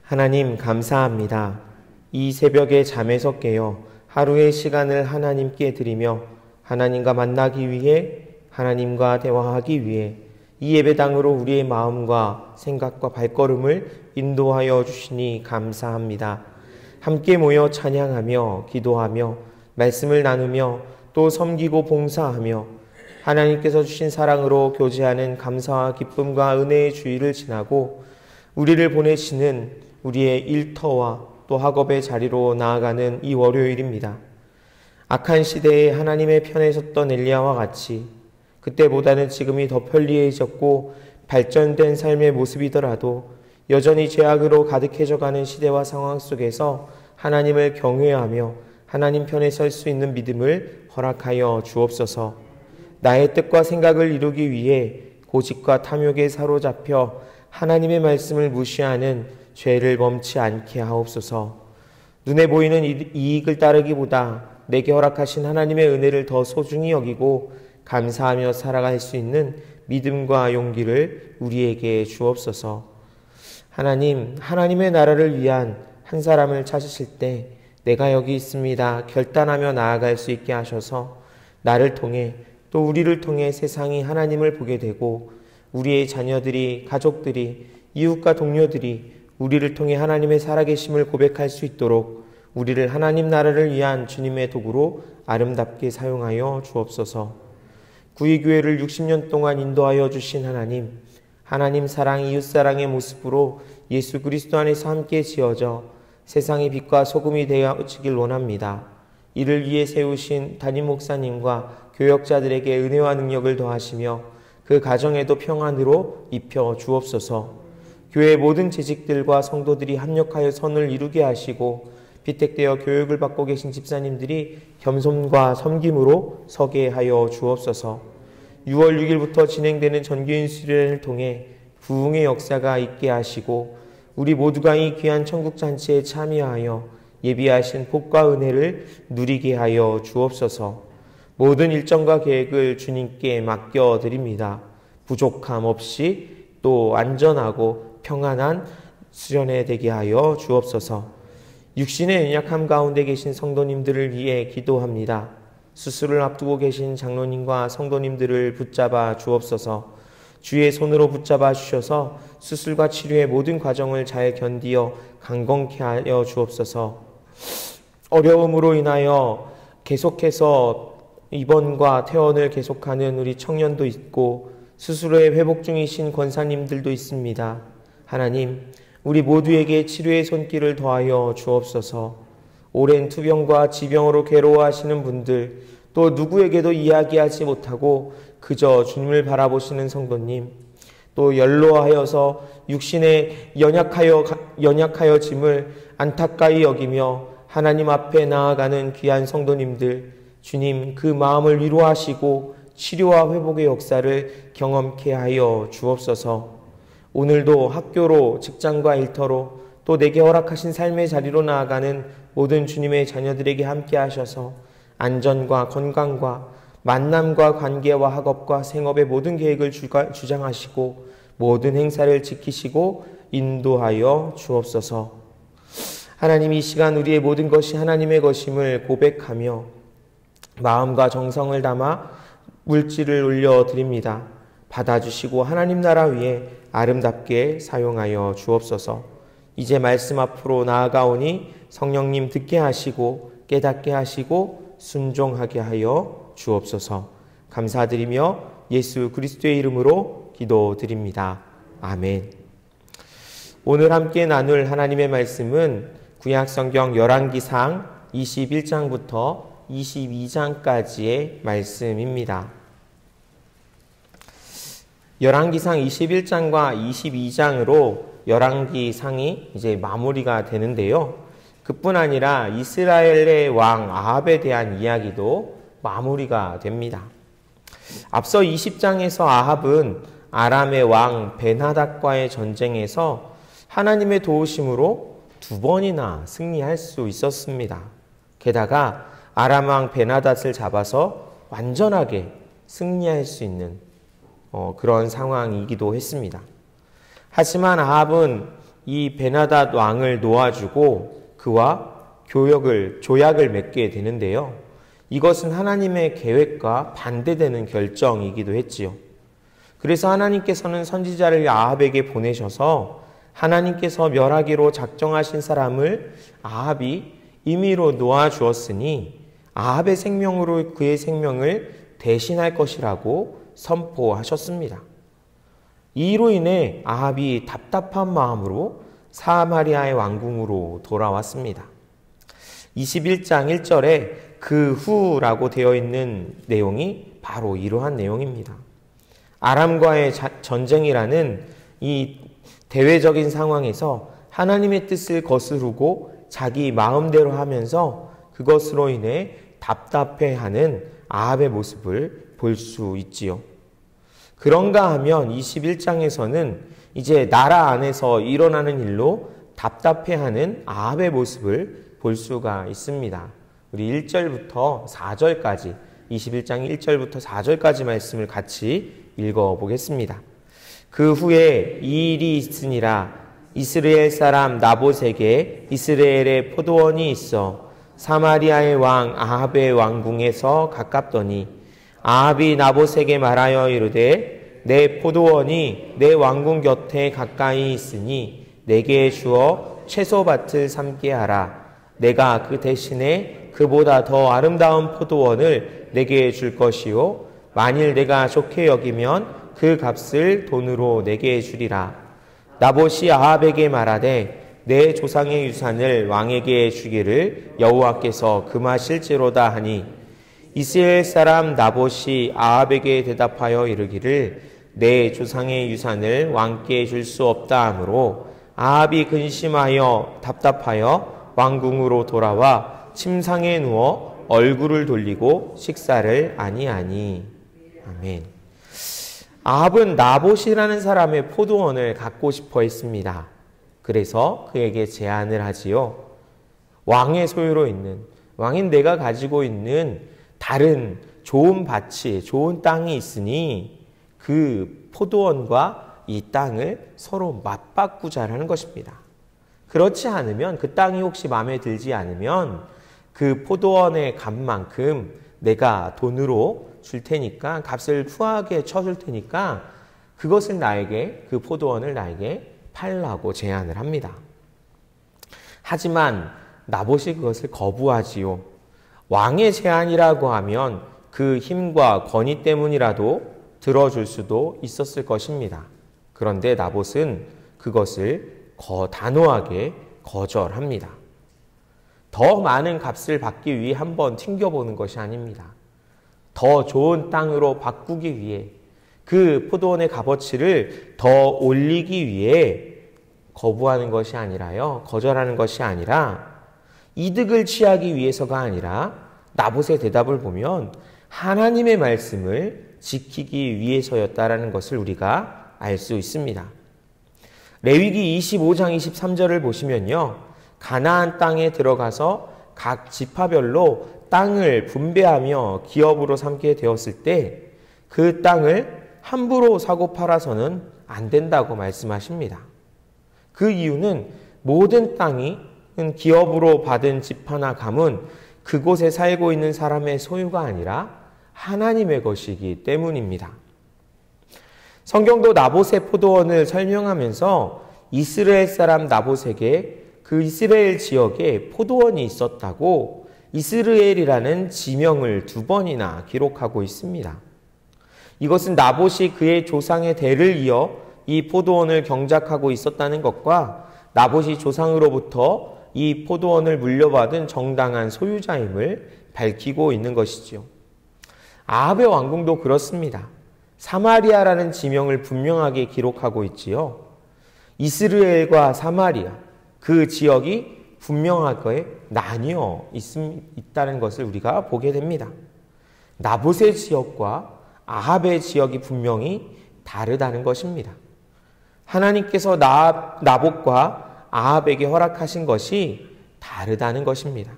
하나님 감사합니다. 이 새벽에 잠에서 깨어 하루의 시간을 하나님께 드리며 하나님과 만나기 위해, 하나님과 대화하기 위해 이 예배당으로 우리의 마음과 생각과 발걸음을 인도하여 주시니 감사합니다. 함께 모여 찬양하며 기도하며 말씀을 나누며 또 섬기고 봉사하며 하나님께서 주신 사랑으로 교제하는 감사와 기쁨과 은혜의 주일을 지나고 우리를 보내시는 우리의 일터와 또 학업의 자리로 나아가는 이 월요일입니다. 악한 시대에 하나님의 편에 섰던 엘리야와 같이 그때보다는 지금이 더 편리해졌고 발전된 삶의 모습이더라도 여전히 죄악으로 가득해져가는 시대와 상황 속에서 하나님을 경외하며 하나님 편에 설 수 있는 믿음을 허락하여 주옵소서. 나의 뜻과 생각을 이루기 위해 고집과 탐욕에 사로잡혀 하나님의 말씀을 무시하는 죄를 범치 않게 하옵소서. 눈에 보이는 이익을 따르기보다 내게 허락하신 하나님의 은혜를 더 소중히 여기고 감사하며 살아갈 수 있는 믿음과 용기를 우리에게 주옵소서. 하나님, 하나님의 나라를 위한 한 사람을 찾으실 때 내가 여기 있습니다 결단하며 나아갈 수 있게 하셔서 나를 통해 또 우리를 통해 세상이 하나님을 보게 되고 우리의 자녀들이, 가족들이, 이웃과 동료들이 우리를 통해 하나님의 살아계심을 고백할 수 있도록 우리를 하나님 나라를 위한 주님의 도구로 아름답게 사용하여 주옵소서. 구이교회를 60년 동안 인도하여 주신 하나님, 하나님 사랑, 이웃사랑의 모습으로 예수 그리스도 안에서 함께 지어져 세상의 빛과 소금이 되어지길 원합니다. 이를 위해 세우신 담임 목사님과 교역자들에게 은혜와 능력을 더하시며 그 가정에도 평안으로 입혀 주옵소서. 교회의 모든 재직들과 성도들이 합력하여 선을 이루게 하시고 피택되어 교육을 받고 계신 집사님들이 겸손과 섬김으로 서게 하여 주옵소서. 6월 6일부터 진행되는 전교인 수련을 통해 부흥의 역사가 있게 하시고 우리 모두가 이 귀한 천국잔치에 참여하여 예비하신 복과 은혜를 누리게 하여 주옵소서. 모든 일정과 계획을 주님께 맡겨드립니다. 부족함 없이 또 안전하고 평안한 수련회 되게 하여 주옵소서. 육신의 연약함 가운데 계신 성도님들을 위해 기도합니다. 수술을 앞두고 계신 장로님과 성도님들을 붙잡아 주옵소서. 주의 손으로 붙잡아 주셔서 수술과 치료의 모든 과정을 잘 견디어 강건케 하여 주옵소서. 어려움으로 인하여 계속해서 입원과 퇴원을 계속하는 우리 청년도 있고 수술 후에 회복 중이신 권사님들도 있습니다. 하나님, 우리 모두에게 치료의 손길을 더하여 주옵소서. 오랜 투병과 지병으로 괴로워하시는 분들, 또 누구에게도 이야기하지 못하고 그저 주님을 바라보시는 성도님, 또 연로하여서 육신에 연약하여짐을 안타까이 여기며 하나님 앞에 나아가는 귀한 성도님들, 주님 그 마음을 위로하시고 치료와 회복의 역사를 경험케 하여 주옵소서. 오늘도 학교로, 직장과 일터로, 또 내게 허락하신 삶의 자리로 나아가는 모든 주님의 자녀들에게 함께 하셔서 안전과 건강과 만남과 관계와 학업과 생업의 모든 계획을 주장하시고 모든 행사를 지키시고 인도하여 주옵소서. 하나님, 이 시간 우리의 모든 것이 하나님의 것임을 고백하며 마음과 정성을 담아 물질을 올려드립니다. 받아주시고 하나님 나라 위에 아름답게 사용하여 주옵소서. 이제 말씀 앞으로 나아가오니 성령님 듣게 하시고 깨닫게 하시고 순종하게 하여 주옵소서. 감사드리며 예수 그리스도의 이름으로 기도드립니다. 아멘. 오늘 함께 나눌 하나님의 말씀은 구약성경 열왕기상 21장부터 22장까지의 말씀입니다. 열왕기상 21장과 22장으로 열왕기상이 이제 마무리가 되는데요. 그뿐 아니라 이스라엘의 왕 아합에 대한 이야기도 마무리가 됩니다. 앞서 20장에서 아합은 아람의 왕 벤하닷과의 전쟁에서 하나님의 도우심으로 2번이나 승리할 수 있었습니다. 게다가 아람 왕 벤하닷을 잡아서 완전하게 승리할 수 있는 그런 상황이기도 했습니다. 하지만 아합은 이 베나닷 왕을 놓아주고 그와 조약을 맺게 되는데요. 이것은 하나님의 계획과 반대되는 결정이기도 했지요. 그래서 하나님께서는 선지자를 아합에게 보내셔서 하나님께서 멸하기로 작정하신 사람을 아합이 임의로 놓아주었으니 아합의 생명으로 그의 생명을 대신할 것이라고 선포하셨습니다. 이로 인해 아합이 답답한 마음으로 사마리아의 왕궁으로 돌아왔습니다. 21장 1절에 그 후라고 되어 있는 내용이 바로 이러한 내용입니다. 아람과의 전쟁이라는 이 대외적인 상황에서 하나님의 뜻을 거스르고 자기 마음대로 하면서 그것으로 인해 답답해하는 아합의 모습을 볼 수 있지요. 그런가 하면 21장에서는 이제 나라 안에서 일어나는 일로 답답해하는 아합의 모습을 볼 수가 있습니다. 우리 1절부터 4절까지 21장 1절부터 4절까지 말씀을 같이 읽어보겠습니다. 그 후에 이 일이 있으니라. 이스라엘 사람 나봇에게 이스라엘의 포도원이 있어 사마리아의 왕 아합의 왕궁에서 가깝더니 아합이 나봇에게 말하여 이르되 내 포도원이 내 왕궁 곁에 가까이 있으니 내게 주어 채소밭을 삼게 하라. 내가 그 대신에 그보다 더 아름다운 포도원을 내게 줄 것이요 만일 내가 좋게 여기면 그 값을 돈으로 내게 주리라. 나봇이 아합에게 말하되 내 조상의 유산을 왕에게 주기를 여호와께서 금하실지로다 하니 이스라엘 사람 나봇이 아합에게 대답하여 이르기를 내 조상의 유산을 왕께 줄 수 없다 하므로 아합이 근심하여 답답하여 왕궁으로 돌아와 침상에 누워 얼굴을 돌리고 식사를 아니하니. 아멘. 아합은 나봇이라는 사람의 포도원을 갖고 싶어 했습니다. 그래서 그에게 제안을 하지요. 왕의 소유로 있는, 왕인 내가 가지고 있는 다른 좋은 밭이, 좋은 땅이 있으니 그 포도원과 이 땅을 서로 맞바꾸자라는 것입니다. 그렇지 않으면, 그 땅이 혹시 마음에 들지 않으면 그 포도원의 값만큼 내가 돈으로 줄 테니까, 값을 후하게 쳐줄 테니까 그것을 나에게, 그 포도원을 나에게 팔라고 제안을 합니다. 하지만 나봇이 그것을 거부하지요. 왕의 제안이라고 하면 그 힘과 권위 때문이라도 들어줄 수도 있었을 것입니다. 그런데 나봇은 그것을 단호하게 거절합니다. 더 많은 값을 받기 위해 한번 튕겨보는 것이 아닙니다. 더 좋은 땅으로 바꾸기 위해, 그 포도원의 값어치를 더 올리기 위해 거부하는 것이 아니라요, 거절하는 것이 아니라 이득을 취하기 위해서가 아니라 나봇의 대답을 보면 하나님의 말씀을 지키기 위해서였다라는 것을 우리가 알 수 있습니다. 레위기 25장 23절을 보시면요, 가나안 땅에 들어가서 각 지파별로 땅을 분배하며 기업으로 삼게 되었을 때 그 땅을 함부로 사고 팔아서는 안 된다고 말씀하십니다. 그 이유는 모든 땅이 기업으로 받은 지파나 가문, 그곳에 살고 있는 사람의 소유가 아니라 하나님의 것이기 때문입니다. 성경도 나봇의 포도원을 설명하면서 이스라엘 사람 나봇에게 그 이스라엘 지역에 포도원이 있었다고 이스라엘이라는 지명을 2번이나 기록하고 있습니다. 이것은 나봇이 그의 조상의 대를 이어 이 포도원을 경작하고 있었다는 것과 나봇이 조상으로부터 이 포도원을 물려받은 정당한 소유자임을 밝히고 있는 것이지요. 아합의 왕궁도 그렇습니다. 사마리아라는 지명을 분명하게 기록하고 있지요. 이스라엘과 사마리아, 그 지역이 분명하게 나뉘어 있다는 것을 우리가 보게 됩니다. 나봇의 지역과 아합의 지역이 분명히 다르다는 것입니다. 하나님께서 나봇과 아합에게 허락하신 것이 다르다는 것입니다.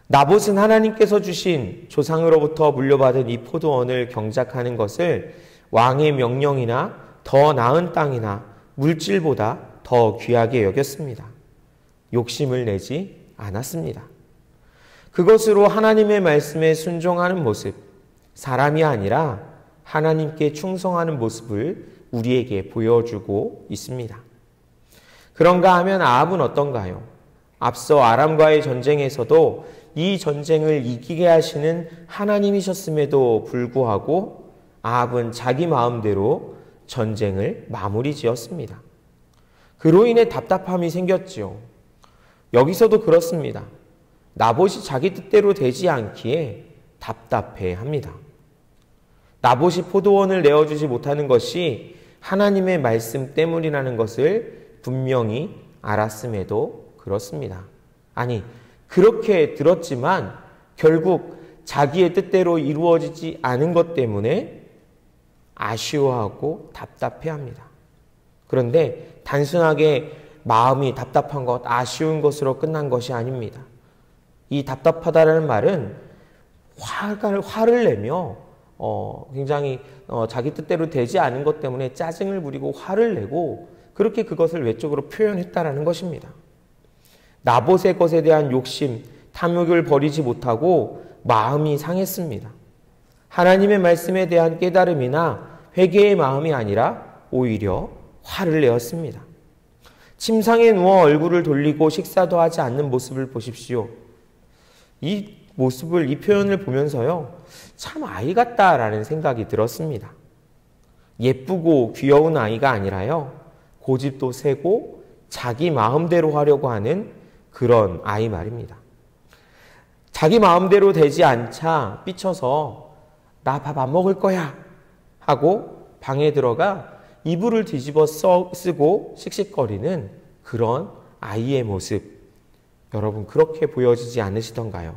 나봇은 하나님께서 주신 조상으로부터 물려받은 이 포도원을 경작하는 것을 왕의 명령이나 더 나은 땅이나 물질보다 더 더 귀하게 여겼습니다. 욕심을 내지 않았습니다. 그것으로 하나님의 말씀에 순종하는 모습, 사람이 아니라 하나님께 충성하는 모습을 우리에게 보여주고 있습니다. 그런가 하면 아합은 어떤가요? 앞서 아람과의 전쟁에서도 이 전쟁을 이기게 하시는 하나님이셨음에도 불구하고 아합은 자기 마음대로 전쟁을 마무리 지었습니다. 그로 인해 답답함이 생겼지요. 여기서도 그렇습니다. 나봇이 자기 뜻대로 되지 않기에 답답해합니다. 나봇이 포도원을 내어주지 못하는 것이 하나님의 말씀 때문이라는 것을 분명히 알았음에도 그렇습니다. 아니, 그렇게 들었지만 결국 자기의 뜻대로 이루어지지 않은 것 때문에 아쉬워하고 답답해합니다. 그런데 단순하게 마음이 답답한 것, 아쉬운 것으로 끝난 것이 아닙니다. 이 답답하다는 말은 화를 내며 굉장히 자기 뜻대로 되지 않은 것 때문에 짜증을 부리고 화를 내고 그렇게 그것을 외적으로 표현했다라는 것입니다. 나봇의 것에 대한 욕심, 탐욕을 버리지 못하고 마음이 상했습니다. 하나님의 말씀에 대한 깨달음이나 회개의 마음이 아니라 오히려 화를 내었습니다. 침상에 누워 얼굴을 돌리고 식사도 하지 않는 모습을 보십시오. 이 모습을, 이 표현을 보면서요, 참 아이 같다라는 생각이 들었습니다. 예쁘고 귀여운 아이가 아니라요, 고집도 세고 자기 마음대로 하려고 하는 그런 아이 말입니다. 자기 마음대로 되지 않자 삐쳐서 나 밥 안 먹을 거야 하고 방에 들어가 이불을 뒤집어 쓰고 씩씩거리는 그런 아이의 모습, 여러분 그렇게 보여지지 않으시던가요?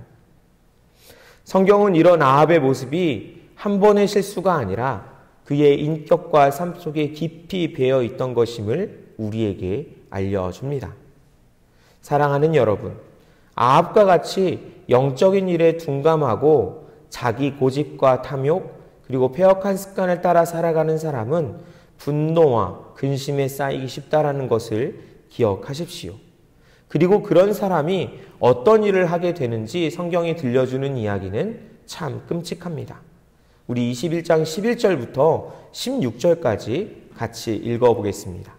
성경은 이런 아합의 모습이 한 번의 실수가 아니라 그의 인격과 삶 속에 깊이 배어 있던 것임을 우리에게 알려줍니다. 사랑하는 여러분, 아합과 같이 영적인 일에 둔감하고 자기 고집과 탐욕 그리고 패역한 습관을 따라 살아가는 사람은 분노와 근심에 쌓이기 쉽다라는 것을 기억하십시오. 그리고 그런 사람이 어떤 일을 하게 되는지 성경이 들려주는 이야기는 참 끔찍합니다. 우리 21장 11절부터 16절까지 같이 읽어보겠습니다.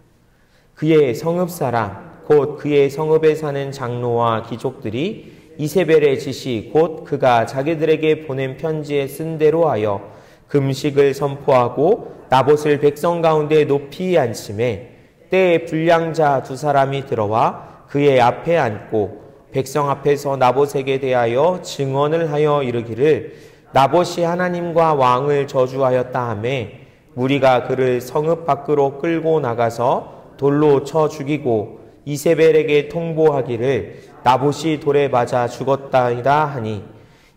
그의 성읍 사람 곧 그의 성읍에 사는 장로와 귀족들이 이세벨의 지시 곧 그가 자기들에게 보낸 편지에 쓴 대로 하여 금식을 선포하고 나봇을 백성 가운데 높이 앉히매 때에 불량자 두 사람이 들어와 그의 앞에 앉고 백성 앞에서 나봇에게 대하여 증언을 하여 이르기를 나봇이 하나님과 왕을 저주하였다 하매 무리가 그를 성읍 밖으로 끌고 나가서 돌로 쳐 죽이고 이세벨에게 통보하기를 나봇이 돌에 맞아 죽었다이다 하니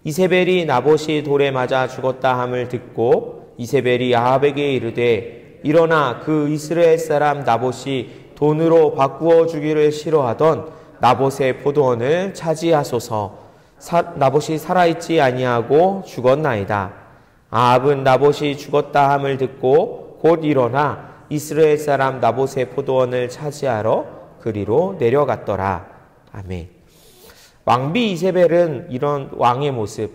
이세벨이 나봇이 돌에 맞아 죽었다 함을 듣고 이세벨이 아합에게 이르되 일어나 그 이스라엘 사람 나봇이 돈으로 바꾸어 주기를 싫어하던 나봇의 포도원을 차지하소서. 나봇이 살아있지 아니하고 죽었나이다. 아합은 나봇이 죽었다 함을 듣고 곧 일어나 이스라엘 사람 나봇의 포도원을 차지하러 그리로 내려갔더라. 아멘. 왕비 이세벨은 이런 왕의 모습,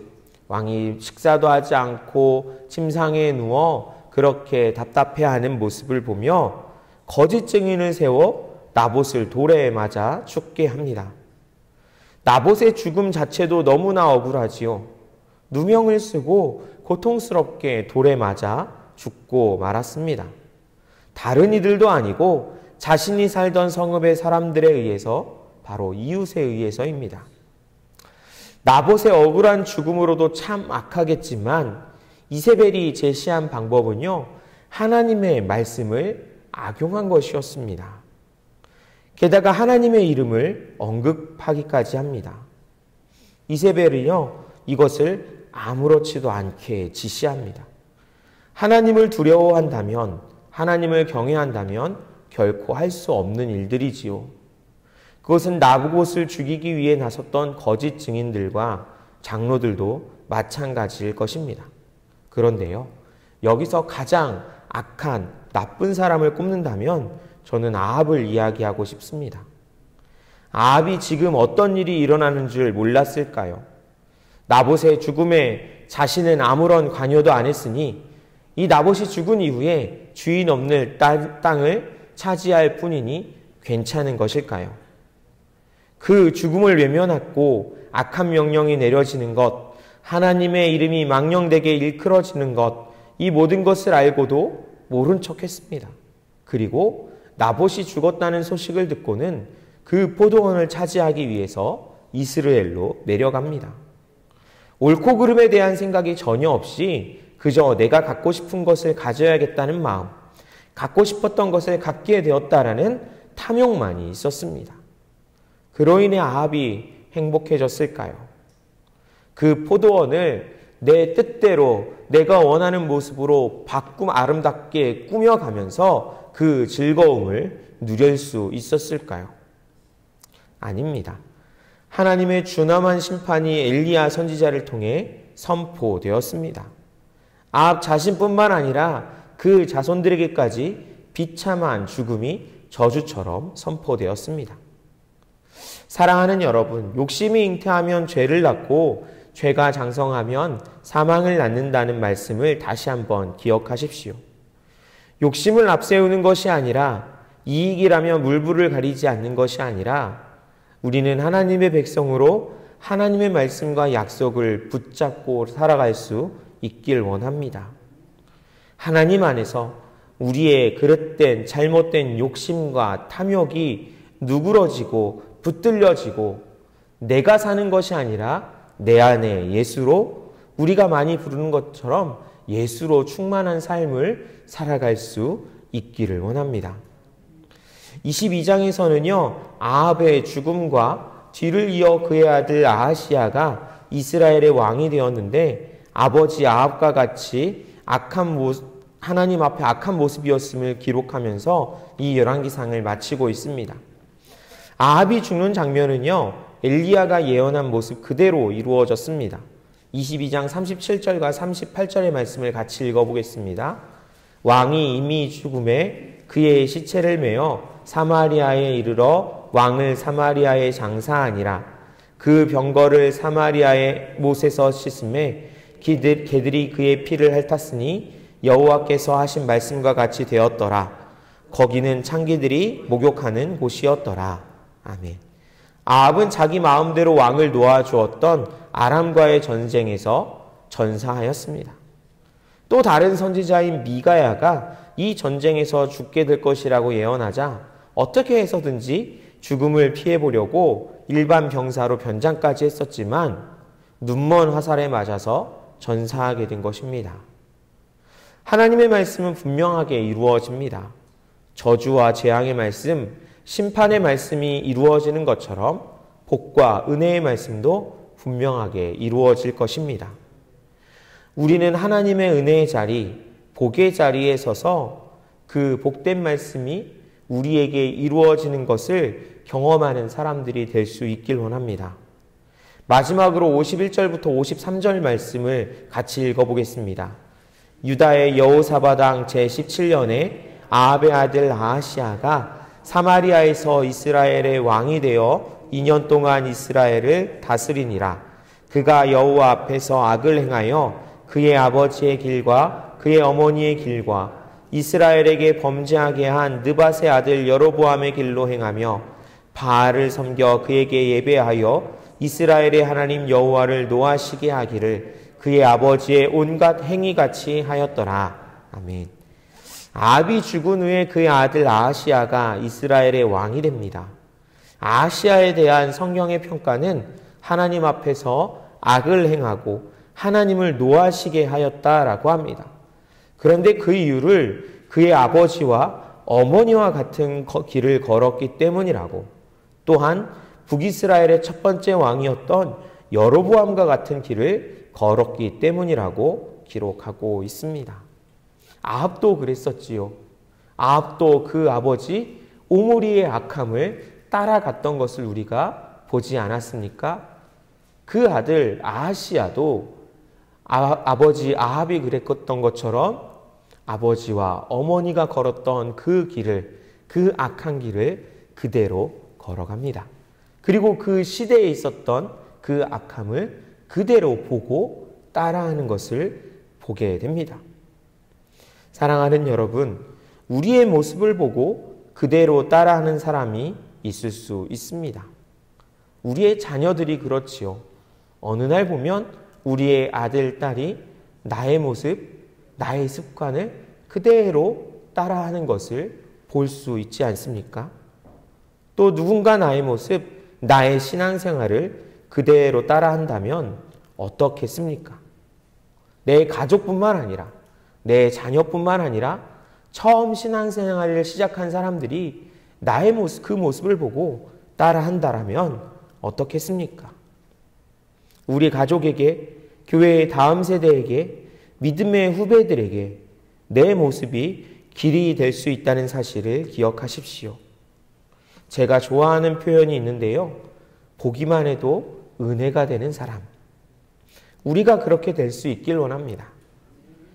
왕이 식사도 하지 않고 침상에 누워 그렇게 답답해하는 모습을 보며 거짓 증인을 세워 나봇을 돌에 맞아 죽게 합니다. 나봇의 죽음 자체도 너무나 억울하지요. 누명을 쓰고 고통스럽게 돌에 맞아 죽고 말았습니다. 다른 이들도 아니고 자신이 살던 성읍의 사람들에 의해서, 바로 이웃에 의해서입니다. 나봇의 억울한 죽음으로도 참 악하겠지만 이세벨이 제시한 방법은요, 하나님의 말씀을 악용한 것이었습니다. 게다가 하나님의 이름을 언급하기까지 합니다. 이세벨은요, 이것을 아무렇지도 않게 지시합니다. 하나님을 두려워한다면, 하나님을 경외한다면 결코 할 수 없는 일들이지요. 그것은 나봇을 죽이기 위해 나섰던 거짓 증인들과 장로들도 마찬가지일 것입니다. 그런데요, 여기서 가장 악한 나쁜 사람을 꼽는다면 저는 아합을 이야기하고 싶습니다. 아합이 지금 어떤 일이 일어나는 줄 몰랐을까요? 나봇의 죽음에 자신은 아무런 관여도 안 했으니 이 나봇이 죽은 이후에 주인 없는 땅을 차지할 뿐이니 괜찮은 것일까요? 그 죽음을 외면하고 악한 명령이 내려지는 것, 하나님의 이름이 망령되게 일컬어지는 것, 이 모든 것을 알고도 모른 척했습니다. 그리고 나봇이 죽었다는 소식을 듣고는 그 포도원을 차지하기 위해서 이스라엘로 내려갑니다. 옳고 그름에 대한 생각이 전혀 없이 그저 내가 갖고 싶은 것을 가져야겠다는 마음, 갖고 싶었던 것을 갖게 되었다라는 탐욕만이 있었습니다. 그로 인해 아합이 행복해졌을까요? 그 포도원을 내 뜻대로 내가 원하는 모습으로 아름답게 꾸며가면서 그 즐거움을 누릴 수 있었을까요? 아닙니다. 하나님의 준엄한 심판이 엘리야 선지자를 통해 선포되었습니다. 아합 자신뿐만 아니라 그 자손들에게까지 비참한 죽음이 저주처럼 선포되었습니다. 사랑하는 여러분, 욕심이 잉태하면 죄를 낳고 죄가 장성하면 사망을 낳는다는 말씀을 다시 한번 기억하십시오. 욕심을 앞세우는 것이 아니라 이익이라면 물불을 가리지 않는 것이 아니라 우리는 하나님의 백성으로 하나님의 말씀과 약속을 붙잡고 살아갈 수 있길 원합니다. 하나님 안에서 우리의 그릇된 잘못된 욕심과 탐욕이 누그러지고 붙들려지고 내가 사는 것이 아니라 내 안에 예수로, 우리가 많이 부르는 것처럼 예수로 충만한 삶을 살아갈 수 있기를 원합니다. 22장에서는요, 아합의 죽음과 뒤를 이어 그의 아들 아하시야가 이스라엘의 왕이 되었는데 아버지 아합과 같이 하나님 앞에 악한 모습이었음을 기록하면서 이 열왕기상을 마치고 있습니다. 아합이 죽는 장면은요, 엘리야가 예언한 모습 그대로 이루어졌습니다. 22장 37절과 38절의 말씀을 같이 읽어보겠습니다. 왕이 이미 죽음에 그의 시체를 메어 사마리아에 이르러 왕을 사마리아에 장사하니라. 그 병거를 사마리아의 못에서 씻음에 개들이 그의 피를 핥았으니 여호와께서 하신 말씀과 같이 되었더라. 거기는 창기들이 목욕하는 곳이었더라. 아멘. 아합은 자기 마음대로 왕을 놓아주었던 아람과의 전쟁에서 전사하였습니다. 또 다른 선지자인 미가야가 이 전쟁에서 죽게 될 것이라고 예언하자 어떻게 해서든지 죽음을 피해보려고 일반 병사로 변장까지 했었지만 눈먼 화살에 맞아서 전사하게 된 것입니다. 하나님의 말씀은 분명하게 이루어집니다. 저주와 재앙의 말씀, 심판의 말씀이 이루어지는 것처럼 복과 은혜의 말씀도 분명하게 이루어질 것입니다. 우리는 하나님의 은혜의 자리, 복의 자리에 서서 그 복된 말씀이 우리에게 이루어지는 것을 경험하는 사람들이 될 수 있길 원합니다. 마지막으로 51절부터 53절 말씀을 같이 읽어보겠습니다. 유다의 여호사밧 왕 제17년에 아합의 아들 아하시야가 사마리아에서 이스라엘의 왕이 되어 2년 동안 이스라엘을 다스리니라. 그가 여호와 앞에서 악을 행하여 그의 아버지의 길과 그의 어머니의 길과 이스라엘에게 범죄하게 한 느밧의 아들 여로보암의 길로 행하며 바알을 섬겨 그에게 예배하여 이스라엘의 하나님 여호와를 노하시게 하기를 그의 아버지의 온갖 행위같이 하였더라. 아멘. 아합이 죽은 후에 그의 아들 아하시야가 이스라엘의 왕이 됩니다. 아하시야에 대한 성경의 평가는 하나님 앞에서 악을 행하고 하나님을 노하시게 하였다라고 합니다. 그런데 그 이유를 그의 아버지와 어머니와 같은 길을 걸었기 때문이라고, 또한 북이스라엘의 첫 번째 왕이었던 여로보암과 같은 길을 걸었기 때문이라고 기록하고 있습니다. 아합도 그랬었지요. 아합도 그 아버지 오므리의 악함을 따라갔던 것을 우리가 보지 않았습니까? 그 아들 아하시야도 아버지 아합이 그랬던 것처럼 아버지와 어머니가 걸었던 그 길을 그 악한 길을 그대로 걸어갑니다. 그리고 그 시대에 있었던 그 악함을 그대로 보고 따라하는 것을 보게 됩니다. 사랑하는 여러분, 우리의 모습을 보고 그대로 따라하는 사람이 있을 수 있습니다. 우리의 자녀들이 그렇지요. 어느 날 보면 우리의 아들, 딸이 나의 모습, 나의 습관을 그대로 따라하는 것을 볼 수 있지 않습니까? 또 누군가 나의 모습, 나의 신앙생활을 그대로 따라한다면 어떻겠습니까? 내 가족뿐만 아니라 내 자녀뿐만 아니라 처음 신앙생활을 시작한 사람들이 나의 모습, 그 모습을 보고 따라한다라면 어떻겠습니까? 우리 가족에게, 교회의 다음 세대에게, 믿음의 후배들에게 내 모습이 길이 될 수 있다는 사실을 기억하십시오. 제가 좋아하는 표현이 있는데요. 보기만 해도 은혜가 되는 사람. 우리가 그렇게 될 수 있길 원합니다.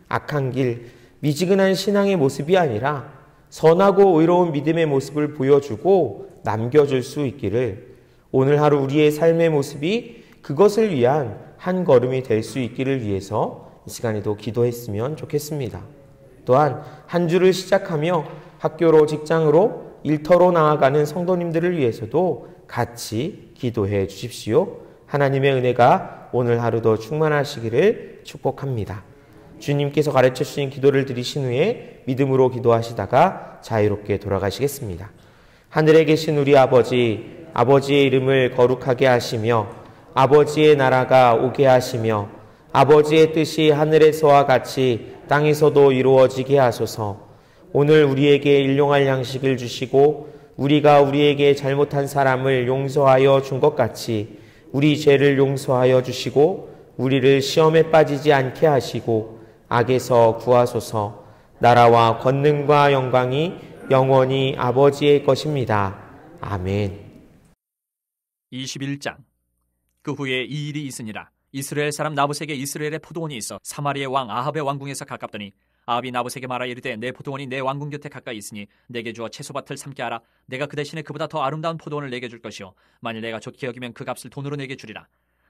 악한 길, 미지근한 신앙의 모습이 아니라 선하고 의로운 믿음의 모습을 보여주고 남겨줄 수 있기를, 오늘 하루 우리의 삶의 모습이 그것을 위한 한 걸음이 될 수 있기를 위해서 이 시간에도 기도했으면 좋겠습니다. 또한 한 주를 시작하며 학교로, 직장으로, 일터로 나아가는 성도님들을 위해서도 같이 기도해 주십시오. 하나님의 은혜가 오늘 하루도 충만하시기를 축복합니다. 주님께서 가르쳐 주신 기도를 드리신 후에 믿음으로 기도하시다가 자유롭게 돌아가시겠습니다. 하늘에 계신 우리 아버지, 아버지의 이름을 거룩하게 하시며 아버지의 나라가 오게 하시며 아버지의 뜻이 하늘에서와 같이 땅에서도 이루어지게 하소서. 오늘 우리에게 일용할 양식을 주시고 우리가 우리에게 잘못한 사람을 용서하여 준 것 같이 우리 죄를 용서하여 주시고 우리를 시험에 빠지지 않게 하시고 악에서 구하소서. 나라와 권능과 영광이 영원히 아버지의 것입니다. 아멘. 21장. 그 후에 이 일이 있으니라. 이스라엘 사람 나봇에게 이스라엘의 포도원이 있어 사마리아의 왕 아합의 왕궁에서 가깝더니 아합이 나봇에게 말하 이르되 내 포도원이 내 왕궁 곁에 가까이 있으니 내게 주어 채소밭을 삼게 하라. 내가 그 대신에 그보다 더 아름다운 포도원을 내게 줄 것이요 만일 내가 좋게 여기면 그 값을 돈으로 내게 주리라.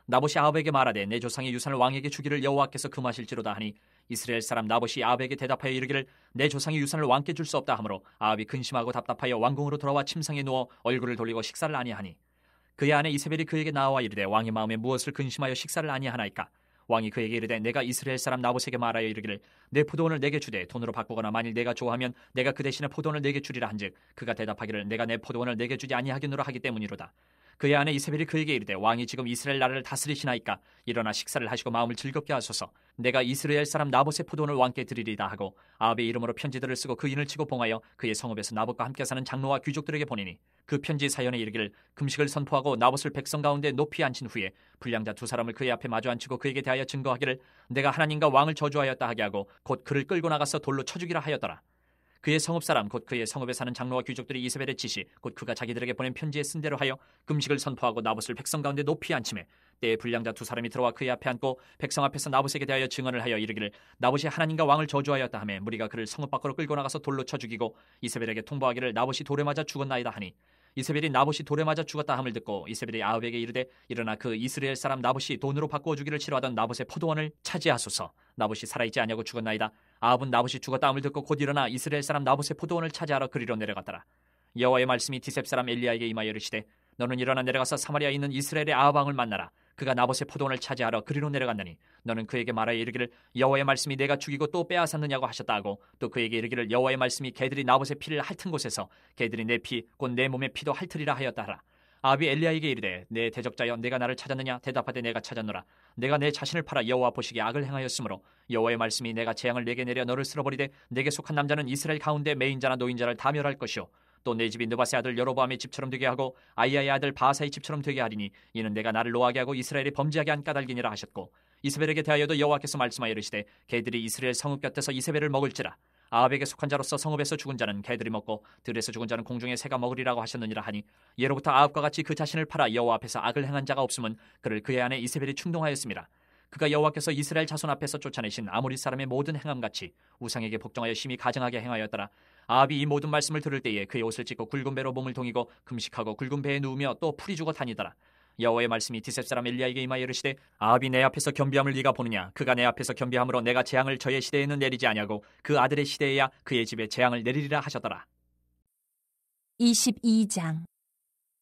나봇이 아합에게 말하되 내 조상의 유산을 왕에게 주기를 여호와께서 금하실지로다 하니 이스라엘 사람 나봇이 아합에게 대답하여 이르기를 내 조상의 유산을 왕께 줄 수 없다 하므로 아합이 근심하고 답답하여 왕궁으로 돌아와 침상에 누워 얼굴을 돌리고 식사를 아니하니 그의 아내 이세벨이 그에게 나와 이르되 왕의 마음에 무엇을 근심하여 식사를 아니하나이까. 왕이 그에게 이르되 내가 이스라엘 사람 나봇에게 말하여 이르기를 내 포도원을 내게 주되 돈으로 바꾸거나 만일 내가 좋아하면 내가 그 대신에 포도원을 내게 주리라 한즉 그가 대답하기를 내가 내 포도원을 내게 주지 아니하겠노라 하기 때문이로다. 그의 아내 이세벨이 그에게 이르되 왕이 지금 이스라엘 나라를 다스리시나이까. 일어나 식사를 하시고 마음을 즐겁게 하소서. 내가 이스라엘 사람 나봇의 포도원을 왕께 드리리다 하고 아합의 이름으로 편지들을 쓰고 그 인을 치고 봉하여 그의 성읍에서 나봇과 함께 사는 장로와 귀족들에게 보내니 그 편지 사연에 이르기를 금식을 선포하고 나봇을 백성 가운데 높이 앉힌 후에 불량자 두 사람을 그의 앞에 마주 앉히고 그에게 대하여 증거하기를 내가 하나님과 왕을 저주하였다 하게 하고 곧 그를 끌고 나가서 돌로 쳐 죽이라 하였더라. 그의 성읍 사람 곧 그의 성읍에 사는 장로와 귀족들이 이세벨의 지시 곧 그가 자기들에게 보낸 편지에 쓴 대로 하여 금식을 선포하고 나봇을 백성 가운데 높이 앉히매 때에 불량자 두 사람이 들어와 그의 앞에 앉고 백성 앞에서 나봇에게 대하여 증언을 하여 이르기를 나봇이 하나님과 왕을 저주하였다 하매 무리가 그를 성읍 밖으로 끌고 나가서 돌로 쳐 죽이고 이세벨에게 통보하기를 나봇이 돌에 맞아 죽었나이다 하니 이세벨이 나봇이 돌에 맞아 죽었다 함을 듣고 이세벨이 아합에게 이르되 일어나 그 이스라엘 사람 나봇이 돈으로 바꾸어 주기를 싫어하던 나봇의 포도원을 차지하소서. 나봇이 살아있지 아니하고 죽었나이다. 아합은 나봇이 죽었다 함을 듣고 곧 일어나 이스라엘 사람 나봇의 포도원을 차지하러 그리로 내려갔더라. 여호와의 말씀이 디셉 사람 엘리야에게 임하여 이르시되 너는 일어나 내려가서 사마리아에 있는 이스라엘의 아합 왕을 만나라. 그가 나봇의 포도원을 차지하러 그리로 내려갔느니 너는 그에게 말하여 이르기를 여호와의 말씀이 내가 죽이고 또 빼앗았느냐고 하셨다 하고 또 그에게 이르기를 여호와의 말씀이 개들이 나봇의 피를 핥은 곳에서 개들이 내 피 곧 내 몸의 피도 핥으리라 하였다 하라. 아합이 엘리야에게 이르되 내 대적자여 내가 나를 찾았느냐. 대답하되 내가 찾았노라. 내가 내 자신을 팔아 여호와 보시기에 악을 행하였으므로 여호와의 말씀이 내가 재앙을 내게 내려 너를 쓸어버리되 내게 속한 남자는 이스라엘 가운데 매인자나 노인자를 다 멸할 것이요 또 내 집이 느밧의 아들 여로보암의 집처럼 되게 하고 아이야의 아들 바하사의 집처럼 되게 하리니 이는 내가 나를 노하게 하고 이스라엘이 범죄하게 한 까닭이니라 하셨고 이세벨에게 대하여도 여호와께서 말씀하여 이르시되 개들이 이스라엘 성읍 곁에서 이세벨을 먹을지라. 아합에게 속한 자로서 성읍에서 죽은 자는 개들이 먹고 들에서 죽은 자는 공중의 새가 먹으리라고 하셨느니라 하니 예로부터 아합과 같이 그 자신을 팔아 여호와 앞에서 악을 행한 자가 없음은 그를 그의 아내 이세벨이 충동하였습니다. 그가 여호와께서 이스라엘 자손 앞에서 쫓아내신 아모리 사람의 모든 행함같이 우상에게 복종하여 심히 가증하게 행하였더라. 아합이 이 모든 말씀을 들을 때에 그의 옷을 찢고 굵은 배로 몸을 동이고 금식하고 굵은 배에 누우며 또 풀이 주고 다니더라. 여호와의 말씀이 디셉 사람 엘리야에게 임하여 이르시되 아합이 내 앞에서 겸비함을 네가 보느냐? 그가 내 앞에서 겸비함으로 내가 재앙을 저의 시대에는 내리지 아니하고 그 아들의 시대에야 그의 집에 재앙을 내리리라 하셨더라. 22장.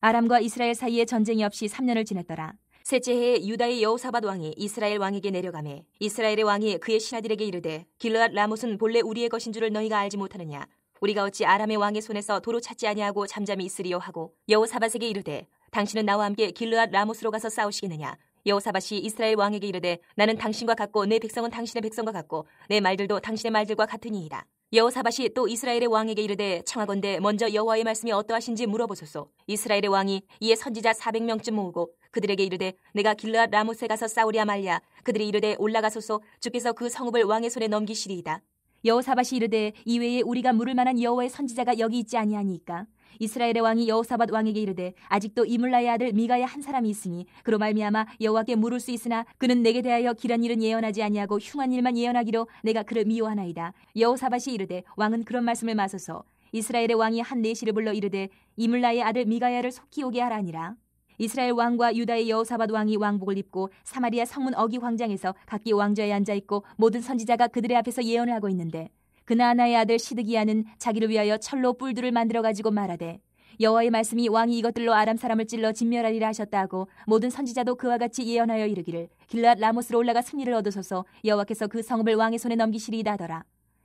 아람과 이스라엘 사이에 전쟁이 없이 3년을 지났더라. 셋째 해에 유다의 여호사밧 왕이 이스라엘 왕에게 내려가매 이스라엘의 왕이 그의 신하들에게 이르되 길르앗 라못은 본래 우리의 것인 줄을 너희가 알지 못하느냐? 우리가 어찌 아람의 왕의 손에서 도로 찾지 아니하고 잠잠히 있으리요 하고 여호사밧에게 이르되 당신은 나와 함께 길르앗 라못으로 가서 싸우시겠느냐? 여호사밧이 이스라엘 왕에게 이르되 나는 당신과 같고 내 백성은 당신의 백성과 같고 내 말들도 당신의 말들과 같으니이다. 여호사밧이 또 이스라엘의 왕에게 이르되 청하건대 먼저 여호와의 말씀이 어떠하신지 물어보소서. 이스라엘의 왕이 이에 선지자 400명쯤 모으고 그들에게 이르되 내가 길르앗 라못에 가서 싸우랴 말랴. 그들이 이르되 올라가소서. 주께서 그 성읍을 왕의 손에 넘기시리이다. 여호사밧이 이르되 이외에 우리가 물을 만한 여호와의 선지자가 여기 있지 아니하니까. 이스라엘의 왕이 여호사밧 왕에게 이르되 아직도 이물라의 아들 미가야 한 사람이 있으니 그로 말미암아 여호와께 물을 수 있으나 그는 내게 대하여 길한 일은 예언하지 아니하고 흉한 일만 예언하기로 내가 그를 미워하나이다. 여호사밧이 이르되 왕은 그런 말씀을 마소서. 이스라엘의 왕이 한 내시를 불러 이르되 이물라의 아들 미가야를 속히 오게 하라니라. 이스라엘 왕과 유다의 여호사밧 왕이 왕복을 입고 사마리아 성문 어기 광장에서 각기 왕좌에 앉아있고 모든 선지자가 그들의 앞에서 예언을 하고 있는데 그나아나의 아들 시드기야는 자기를 위하여 철로 뿔들을 만들어가지고 말하되 여호와의 말씀이 왕이 이것들로 아람 사람을 찔러 진멸하리라 하셨다 하고 모든 선지자도 그와 같이 예언하여 이르기를 길르앗 라못으로 올라가 승리를 얻으소서. 여호와께서 그 성읍을 왕의 손에 넘기시리이다 하더라.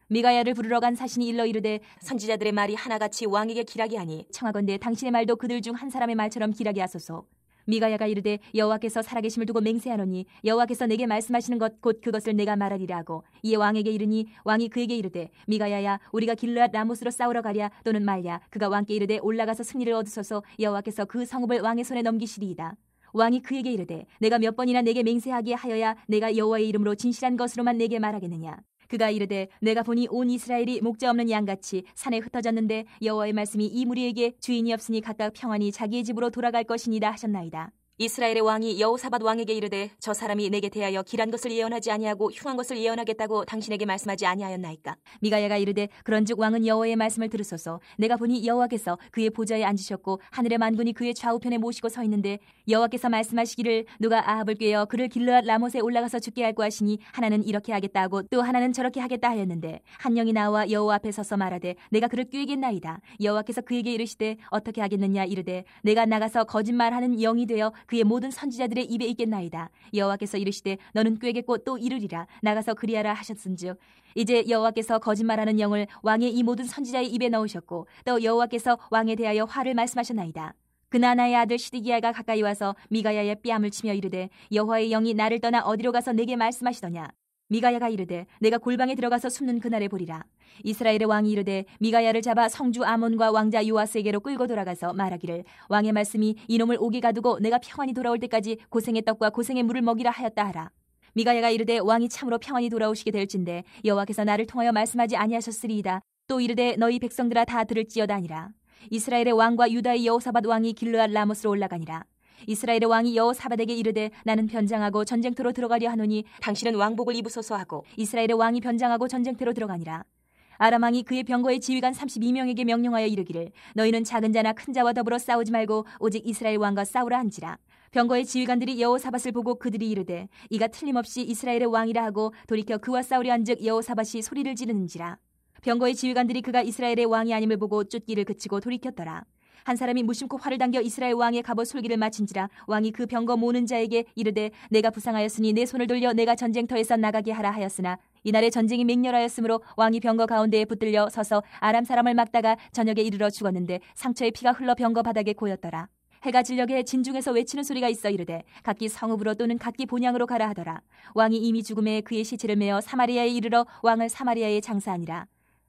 미가야를 부르러 간 사신이 일러 이르되 선지자들의 말이 하나같이 왕에게 길하게 하니 청하건대 당신의 말도 그들 중 한 사람의 말처럼 길하게 하소서. 미가야가 이르되 여호와께서 살아계심을 두고 맹세하노니 여호와께서 내게 말씀하시는 것 곧 그것을 내가 말하리라 하고 이에 왕에게 이르니 왕이 그에게 이르되 미가야야 우리가 길르앗 라못으로 싸우러 가랴 또는 말랴. 그가 왕께 이르되 올라가서 승리를 얻으소서. 여호와께서 그 성읍을 왕의 손에 넘기시리이다. 왕이 그에게 이르되 내가 몇 번이나 내게 맹세하게 하여야 내가 여호와의 이름으로 진실한 것으로만 내게 말하겠느냐? 그가 이르되 내가 보니 온 이스라엘이 목자 없는 양같이 산에 흩어졌는데 여호와의 말씀이 이 무리에게 주인이 없으니 각각 평안히 자기의 집으로 돌아갈 것이니이다 하셨나이다. 이스라엘의 왕이 여호사밧 왕에게 이르되 저 사람이 내게 대하여 길한 것을 예언하지 아니하고 흉한 것을 예언하겠다고 당신에게 말씀하지 아니하였나이까? 미가야가 이르되 그런즉 왕은 여호와의 말씀을 들으소서. 내가 보니 여호와께서 그의 보좌에 앉으셨고 하늘의 만군이 그의 좌우편에 모시고 서 있는데 여호와께서 말씀하시기를 누가 아합을 꾀어 그를 길르앗 라못에 올라가서 죽게 할고 하시니 하나는 이렇게 하겠다 하고 또 하나는 저렇게 하겠다 하였는데 한 영이 나와 여호와 앞에 서서 말하되 내가 그를 꾀겠나이다. 여호와께서 그에게 이르시되 어떻게 하겠느냐 이르되 내가 나가서 거짓말하는 영이 되어 그의 모든 선지자들의 입에 있겠나이다. 여호와께서 이르시되 너는 꾀겠고 또 이르리라. 나가서 그리하라 하셨은즉 이제 여호와께서 거짓말하는 영을 왕의 이 모든 선지자의 입에 넣으셨고 또 여호와께서 왕에 대하여 화를 말씀하셨나이다. 그나아나의 아들 시드기야가 가까이 와서 미가야의 뺨을 치며 이르되 여호와의 영이 나를 떠나 어디로 가서 내게 말씀하시더냐? 미가야가 이르되 내가 골방에 들어가서 숨는 그날에 보리라. 이스라엘의 왕이 이르되 미가야를 잡아 성주 아몬과 왕자 요아스에게로 끌고 돌아가서 말하기를 왕의 말씀이 이놈을 옥에 가두고 내가 평안히 돌아올 때까지 고생의 떡과 고생의 물을 먹이라 하였다 하라. 미가야가 이르되 왕이 참으로 평안히 돌아오시게 될진대 여호와께서 나를 통하여 말씀하지 아니하셨으리이다. 또 이르되 너희 백성들아 다 들을지어다 아니라. 이스라엘의 왕과 유다의 여호사밧 왕이 길르앗 라못으로 올라가니라. 이스라엘의 왕이 여호사밧에게 이르되 나는 변장하고 전쟁터로 들어가려 하노니 당신은 왕복을 입으소서 하고 이스라엘의 왕이 변장하고 전쟁터로 들어가니라. 아람 왕이 그의 병거의 지휘관 32명에게 명령하여 이르기를 너희는 작은 자나 큰 자와 더불어 싸우지 말고 오직 이스라엘 왕과 싸우라 한지라. 병거의 지휘관들이 여호사밧을 보고 그들이 이르되 이가 틀림없이 이스라엘의 왕이라 하고 돌이켜 그와 싸우려 한즉 여호사밧이 소리를 지르는지라. 병거의 지휘관들이 그가 이스라엘의 왕이 아님을 보고 쫓기를 그치고 돌이켰더라. 한 사람이 무심코 활을 당겨 이스라엘 왕의 갑옷 솔기를 마친지라. 왕이 그 병거 모는 자에게 이르되 내가 부상하였으니 내 손을 돌려 내가 전쟁터에서 나가게 하라 하였으나 이날에 전쟁이 맹렬하였으므로 왕이 병거 가운데에 붙들려 서서 아람 사람을 막다가 저녁에 이르러 죽었는데 상처의 피가 흘러 병거 바닥에 고였더라. 해가 질녘에 진중에서 외치는 소리가 있어 이르되 각기 성읍으로 또는 각기 본향으로 가라 하더라. 왕이 이미 죽음에 그의 시체를 메어 사마리아에 이르러 왕을 사마리아에 장사하니라.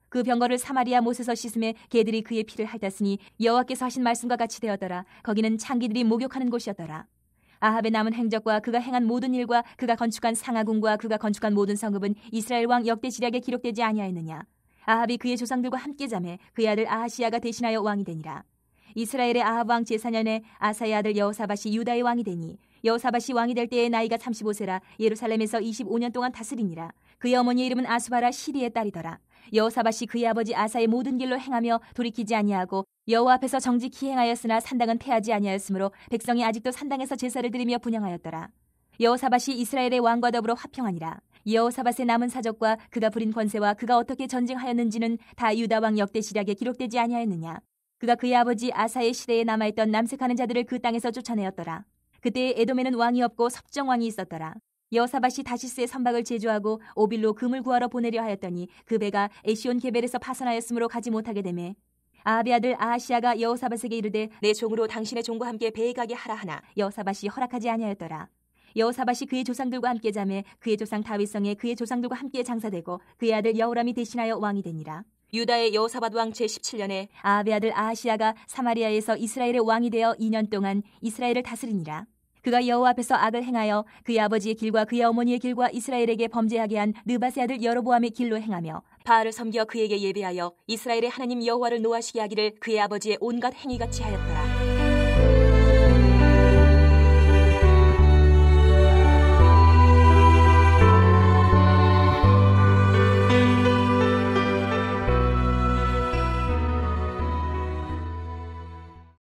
그 병거를 사마리아 못에서 씻음에 개들이 그의 피를 핥았으니 여호와께서 하신 말씀과 같이 되었더라. 거기는 창기들이 목욕하는 곳이었더라. 아합의 남은 행적과 그가 행한 모든 일과 그가 건축한 상하궁과 그가 건축한 모든 성읍은 이스라엘 왕 역대지략에 기록되지 아니하였느냐. 아합이 그의 조상들과 함께 자매 그의 아들 아하시야가 대신하여 왕이 되니라. 이스라엘의 아합 왕 제4년에 아사의 아들 여호사밧이 유다의 왕이 되니 여호사밧이 왕이 될 때의 나이가 35세라 예루살렘에서 25년 동안 다스리니라. 그의 어머니의 이름은 아수바라 시리의 딸이더라. 여호사밧이 그의 아버지 아사의 모든 길로 행하며 돌이키지 아니하고 여호와 앞에서 정직히 행하였으나 산당은 패하지 아니하였으므로 백성이 아직도 산당에서 제사를 드리며 분향하였더라. 여호사밧이 이스라엘의 왕과 더불어 화평하니라. 여호사밧의 남은 사적과 그가 부린 권세와 그가 어떻게 전쟁하였는지는 다 유다 왕 역대시략에 기록되지 아니하였느냐. 그가 그의 아버지 아사의 시대에 남아있던 남색하는 자들을 그 땅에서 쫓아내었더라. 그때 에돔에는 왕이 없고 섭정왕이 있었더라. 여호사밧이 다시스의 선박을 제조하고 오빌로 금을 구하러 보내려 하였더니 그 배가 에시온 게벨에서 파선하였으므로 가지 못하게 되매 아합의 아들 아하시아가 여호사밧에게 이르되 내 종으로 당신의 종과 함께 배에 가게 하라 하나 여호사밧이 허락하지 아니하였더라. 여호사밧이 그의 조상들과 함께 자매 그의 조상 다윗성에 그의 조상들과 함께 장사되고 그의 아들 여호람이 대신하여 왕이 되니라. 유다의 여호사밧 왕 제17년에 아합의 아들 아하시아가 사마리아에서 이스라엘의 왕이 되어 2년 동안 이스라엘을 다스리니라. 그가 여호와 앞에서 악을 행하여 그의 아버지의 길과 그의 어머니의 길과 이스라엘에게 범죄하게 한 느밧의 아들 여로보암의 길로 행하며 바알을 섬겨 그에게 예배하여 이스라엘의 하나님 여호와를 노하시게 하기를 그의 아버지의 온갖 행위같이 하였더라.